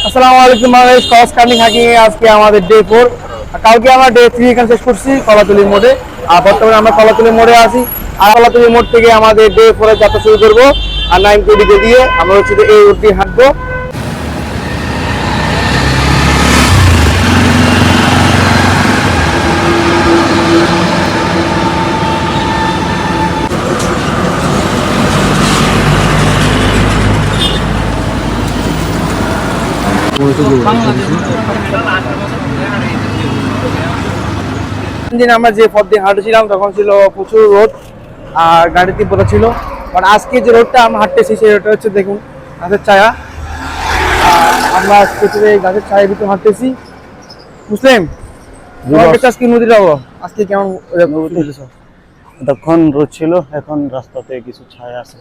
আসসালামু আলাইকুম Bangladesh cross কার্নিং Hawking এ আজকে আমাদের ডে 4। কালকে আমরা ডে 3 এখানে শেষ করছি কলাতলি মোড়ে। আর বর্তমানে আমরা কলাতলি মোড়ে আছি। আর কলাতলি মোড় থেকে আমাদের ডে 4 এর যাত্রা শুরু করব। আর 9 দিকে দিয়ে আমরা হচ্ছে এই রুট দিয়ে হাঁটবো। দিন আমরা যে পথ দিয়ে হাঁটছিলাম তখন ছিল প্রচুর রোদ আর গাড়ির তীব্রতা ছিল। বাট আজকে যে রোডটা আমরা হাঁটতেছি সেই রোডটা হচ্ছে দেখুন গাছের ছায়া। আর আমরা আজকে এই গাছের ছায়ের ভিতরে হাঁটতেছি। মুসলিম আজকে নদীর আজকে কেমন তখন রোদ ছিল, এখন রাস্তাতে কিছু ছায়া আছে,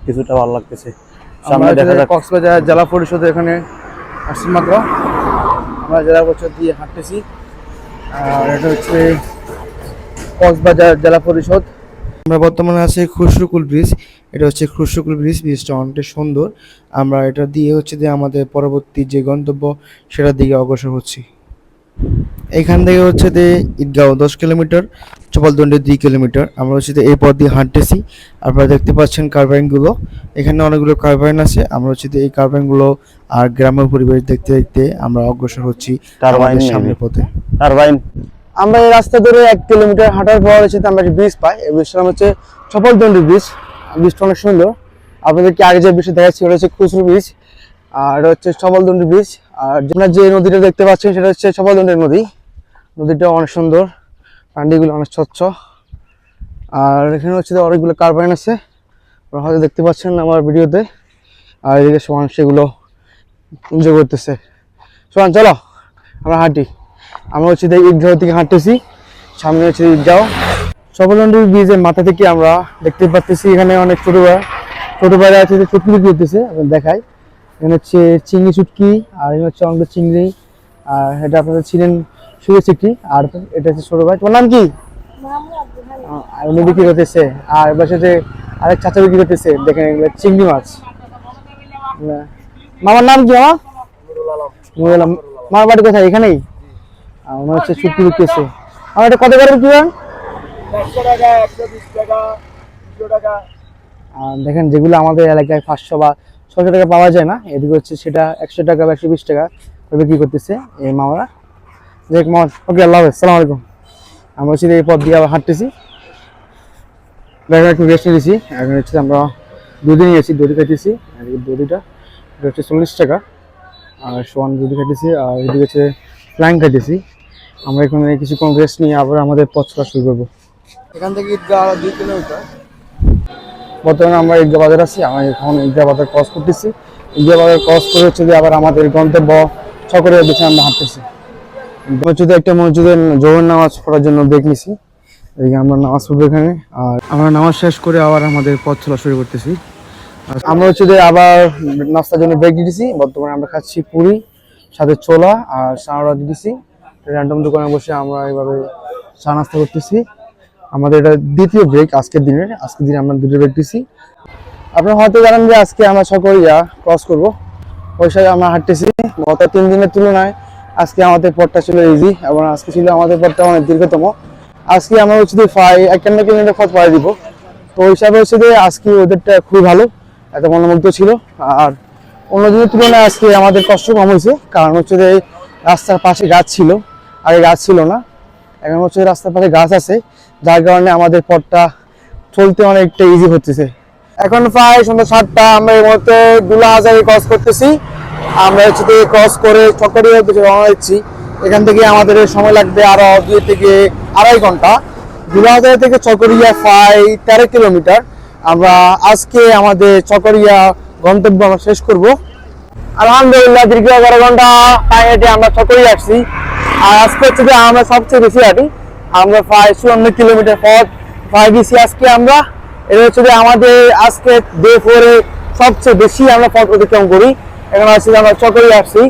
কিছুটা ভালো লাগতেছে। সামনে দেখা যাচ্ছে কক্সবাজার জেলা পরিষদ, এখানে আসছি মাত্র। আমরা জেলা পরিষদ দিয়ে হাঁটতেছি আর এটা হচ্ছে কক্সবাজার জেলা পরিষদ। আমরা বর্তমানে আছি খুশরুকুল ব্রিজ। এটা হচ্ছে খুশরুকুল ব্রিজ। ব্রিজটা অনেকটা সুন্দর। আমরা এটা দিয়ে হচ্ছে যে আমাদের পরবর্তী যে গন্তব্য সেটার দিকে অগ্রসর হচ্ছি। এখান থেকে হচ্ছে যে ঈদগাঁও 10 কিলোমিটার, চপালদন্ডি 2 কিলোমিটার। আমরা হচ্ছে এই পথ দিয়ে হাঁটতেছি। আপনারা দেখতে পাচ্ছেন কারবাইনগুলো, এখানে অনেকগুলো কারবাইন আছে। আমরা হচ্ছে এই কারবাইনগুলো আর গ্রামের পরিবেশ দেখতে দেখতে আমরা অগ্রসর হচ্ছি আমাদের সামনের পথে। কারবাইন আমরা এই রাস্তা ধরে 1 কিলোমিটার হাঁটার পর হচ্ছে আমরা একটা ব্রিজ পাই। এই ব্রিজটার নাম হচ্ছে চপালদন্ডি ব্রিজ। ব্রিজটা অনেক সুন্দর। আপনাদেরকে আগে যে ব্রিজটা দেখাচ্ছি ওটা হচ্ছে খুচরু ব্রিজ, আর এটা হচ্ছে চপালদন্ডি ব্রিজ। আর আপনারা যে নদীটা দেখতে পাচ্ছেন সেটা হচ্ছে চপালদন্ডি নদী। নদীটা অনেক সুন্দর, পানিগুলো অনেক স্বচ্ছ। আর এখানে হচ্ছে অনেকগুলো কারবাইন আছে, আপনারা হয়তো দেখতে পাচ্ছেন আমার ভিডিওতে। আর এদিকে সোহান সেগুলো এনজয় করতেছে। সোহান চলো আমরা হাঁটি। আমরা হচ্ছে ঈদগাঁও থেকে হাঁটতেছি, সামনে হচ্ছে ঈদগাঁও। চপালদন্ডি ব্রিজের মাথা থেকে আমরা দেখতে পাচ্ছি এখানে অনেক ছোট ভাইরা আছে যে চুটকি বিক্রি করতেছে। দেখাই, এখানে হচ্ছে চিংড়ি চুটকি, আর এখানে হচ্ছে অনেক চিংড়ি। আর এটা আপনারা ছিলেন শুয়ে চিংড়ি। আর এটা হচ্ছে ছোট ভাই, তোমার নাম কি? আর উনি বিক্রি করতেছে। আর পাশে যে আরেক চাচা বিক্রি করতেছে, দেখেন এগুলো চিংড়ি মাছ। মামার নাম কি? মামার বাড়ি কোথায়? এখানেই। আমার হচ্ছে চুটকি বিক্রিছে। আমার এটা কত করে বিক্রি করেন? 100 টাকা, 120 টাকা, 200 টাকা। দেখেন যেগুলো আমাদের এলাকায় 500 বা 600 টাকা পাওয়া যায় না, এদিকে হচ্ছে সেটা 100 টাকা বা 120 টাকা বিক্রি করতেছে এই মামারা। দেখ মামা, ওকে, আল্লাহ হাফেজ, সালাম আলাইকুম। আমরা হচ্ছে এই পথ দিয়ে আবার হাঁটতেছি। একটু রেস্ট নিয়েছি। এখন হচ্ছে আমরা দুধি নিয়েছি, দড়ি কাটিয়েছি। আর এই দড়িটা এটা হচ্ছে 40 টাকা। আর সোয়ান দুধি কাটিয়েছি, আর এদিকে হচ্ছে ফ্ল্যাং কাটিয়েছি। আমরা এখানে কিছুক্ষণ রেস্ট নিয়ে আবার আমাদের পথ চলা শুরু করবো। এখান থেকে ঈদগাঁও 2 কিলোমিটার। বর্তমানে আমরা ঈদগাঁও বাজার আছি। আমরা এখন ঈদগাঁও বাজার ক্রস করতেছি। ঈদগাঁও বাজার ক্রস করে হচ্ছে যে আবার আমাদের গন্তব্য চকরিয়ার দিকে আমরা হাঁটতেছি। মসজিদে একটা মসজিদের জোহর নামাজ পড়ার জন্য ব্রেক নিছি। এদিকে আমরা নামাজ পড়বো এখানে। আর আমরা নামাজ শেষ করে আবার আমাদের পথ চলা শুরু করতেছি। আমরা হচ্ছে যে আবার নাস্তার জন্য ব্রেক দিয়েছি। বর্তমানে আমরা খাচ্ছি পুরি, সাথে ছোলা আর সানাড়া দিয়েছি। র্যান্ডম দোকানে বসে আমরা এইভাবে চা নাস্তা করতেছি। আমাদের এটা দ্বিতীয় ব্রেক আজকের দিনে আমরা দুটো ব্রেক দিছি। আপনারা হয়তো জানেন যে আজকে আমরা চকরিয়া ক্রস করব, ওই সাথে আমরা হাঁটতেছি। গত 3 দিনের তুলনায় আজকে আমাদের পথটা ছিল ইজি, এবং আজকে ছিল আমাদের পথটা অনেক দীর্ঘতম। আজকে আমরা হচ্ছে 51 কিলোমিটার পথ পাড়ি দিব। তো ওই হিসাবে হচ্ছে যে আজকে ওদেরটা খুবই ভালো, এত মনোমুগ্ধ ছিল। আর অন্য দিনের তুলনায় আজকে আমাদের কষ্ট কম হয়েছে, কারণ হচ্ছে যে রাস্তার পাশে গাছ ছিল, আগে গাছ ছিল না। এখন হচ্ছে রাস্তার পাশে গাছ আছে, যার কারণে আমাদের পথটা চলতে অনেকটা ইজি হচ্ছে। এখন প্রায় সন্ধ্যা 7টা। আমরা এই মুহূর্তে দুলাহাজারি ক্রস করতেছি। আমরা হচ্ছে ক্রস করে চকরিয়ার দিকে রওনা দিচ্ছি। এখান থেকে আমাদের সময় লাগবে আরো 2 থেকে আড়াই ঘন্টা। দুলাহাজারি থেকে চকরিয়া প্রায় 13 কিলোমিটার। আমরা আজকে আমাদের চকরিয়া গন্তব্য আমরা শেষ করব আলহামদুলিল্লাহ। দীর্ঘ 11 ঘন্টা পায়ে হেঁটে আমরা চকরিয়া আসছি। আর আজকে হচ্ছে যে আমরা সবচেয়ে বেশি হাঁটি। আমরা প্রায় 54 কিলোমিটার পথ পায়ে গেছি আজকে আমরা। এটা হচ্ছে যে আমাদের আজকে ডে 4 এ সবচেয়ে বেশি আমরা পথ অতিক্রম করি। এখন আসলে আমরা চকরিয়া আসছি।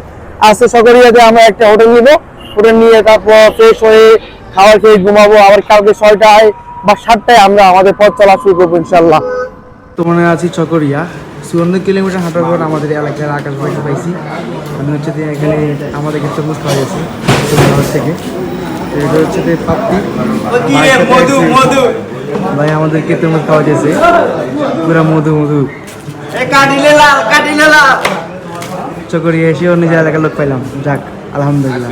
আজকে চকরিয়াতে আমরা একটা হোটেল নিব। হোটেল নিয়ে তারপর ফ্রেশ হয়ে খাবার খেয়ে ঘুমাবো। আবার কালকে 6টায় বা 7টায় আমরা আমাদের পথ চলা শুরু করবো ইনশাল্লাহ। বর্তমানে আছি চকরিয়া। চুয়ান্ন কিলোমিটার হাঁটার পর আমাদের এলাকার আকাশ ভাইকে পাইছি। আমি হচ্ছে যে এখানে আমাদেরকে তরমুজ খাওয়া গেছে ঘর থেকে। তো এটা হচ্ছে যে পাপ্পি ভাই আমাদেরকে তরমুজ খাওয়া গেছে পুরা মধু মধু চকরিয়ে এসেও নিজের এলাকার লোক পাইলাম। যাক আলহামদুলিল্লাহ।